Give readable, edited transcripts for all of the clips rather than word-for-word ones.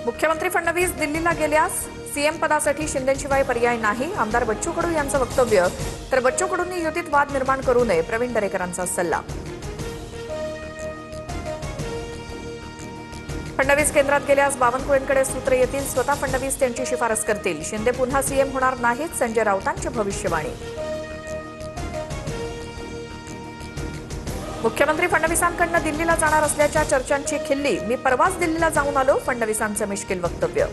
मुख्यमंत्री फडणवीस दिल्लीला गेल्यास सीएम पदासाठी शिंदेशिवाय पर्याय नाही, आमदार बच्चू कडू यांचं वक्तव्य. तर बच्चू कडूंनी युतीत वाद निर्माण करू नये, प्रवीण दरेकरांचा सल्ला. फडणवीस केंद्रात गेल्यास बावनकुळेंकडे सूत्र येतील, स्वतः फडणवीस त्यांची शिफारस करतील. शिंदे पुन्हा सीएम होणार नाहीत, संजय राऊतांची भविष्यवाणी. मुख्यमंत्री फडणवीसांकडून दिल्लीला जाणार असल्याच्या चर्चांची खिल्ली. मी परवाच दिल्लीला जाऊन आलो, फडणवीसांचं मिश्किल वक्तव्य.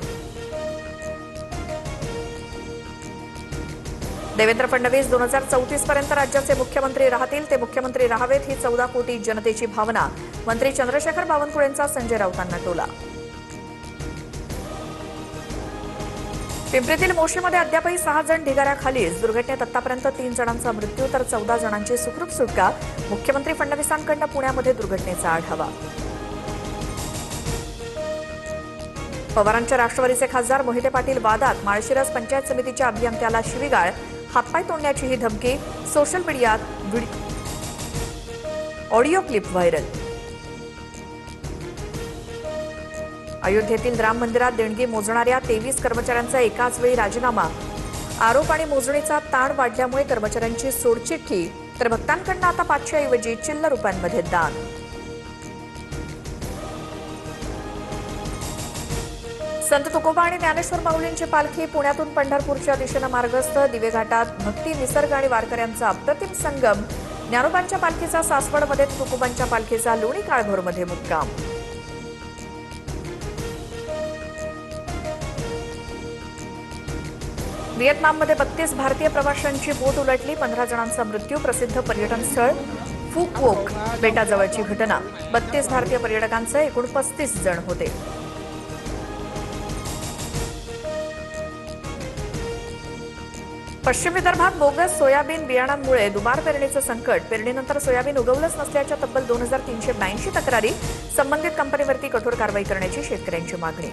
देवेंद्र फडणवीस 2034 पर्यंत राज्याचे मुख्यमंत्री राहतील. ते मुख्यमंत्री राहावेत ही 14 कोटी जनतेची भावना. मंत्री चंद्रशेखर बावनकुळेंचा संजय राऊतांना टोला. पिंपरीतील मोशीमध्ये अद्यापही 6 जण ढिगाऱ्याखालीच. दुर्घटनेत आतापर्यंत 3 जणांचा मृत्यू तर 14 जणांची सुखरूप सुटका. मुख्यमंत्री फडणवीसांकडून पुण्यामध्ये दुर्घटनेचा आढावा. पवारांच्या राष्ट्रवादीचे खासदार मोहिते पाटील वादात. माळशिरस पंचायत समितीच्या अभियंत्याला शिवीगाळ, हातपाय तोडण्याचीही धमकी. सोशल मीडियात ऑडिओ क्लिप व्हायरल. अयोध्येतील राम मंदिरात देणगी मोजणाऱ्या 23 कर्मचाऱ्यांचा एकाच वेळी राजीनामा. आरोप आणि मोजणीचा ताण वाढल्यामुळे कर्मचाऱ्यांची सोडचिठ्ठी. तर भक्तांकडून आता 500 ऐवजी चिल्लर रुपयांमध्ये दान. संत तुकोबा आणि ज्ञानेश्वर माऊलींची पालखी पुण्यातून पंढरपूरच्या दिशेनं मार्गस्थ. दिवे घाटात भक्ती, निसर्ग आणि वारकऱ्यांचा अप्रतिम संगम. ज्ञानोबांच्या पालखीचा सासवडमध्ये, तुकोबांच्या पालखीचा लोणी काळभोरमध्ये मुक्काम. व्हिएतनाममध्ये 32 भारतीय प्रवाशांची बोट उलटली, 15 जणांचा मृत्यू. प्रसिद्ध पर्यटन स्थळ फुक वोक बेटाजवळची घटना. 32 भारतीय पर्यटकांचे एकूण 35 जण होते. पश्चिम विदर्भात बोगस सोयाबीन बियाणांमुळे दुबार पेरणीचं संकट. पेरणीनंतर सोयाबीन उगवलंच नसल्याच्या तब्बल 2382 तक्रारी. संबंधित कंपनीवरती कठोर कारवाई करण्याची शेतकऱ्यांची मागणी.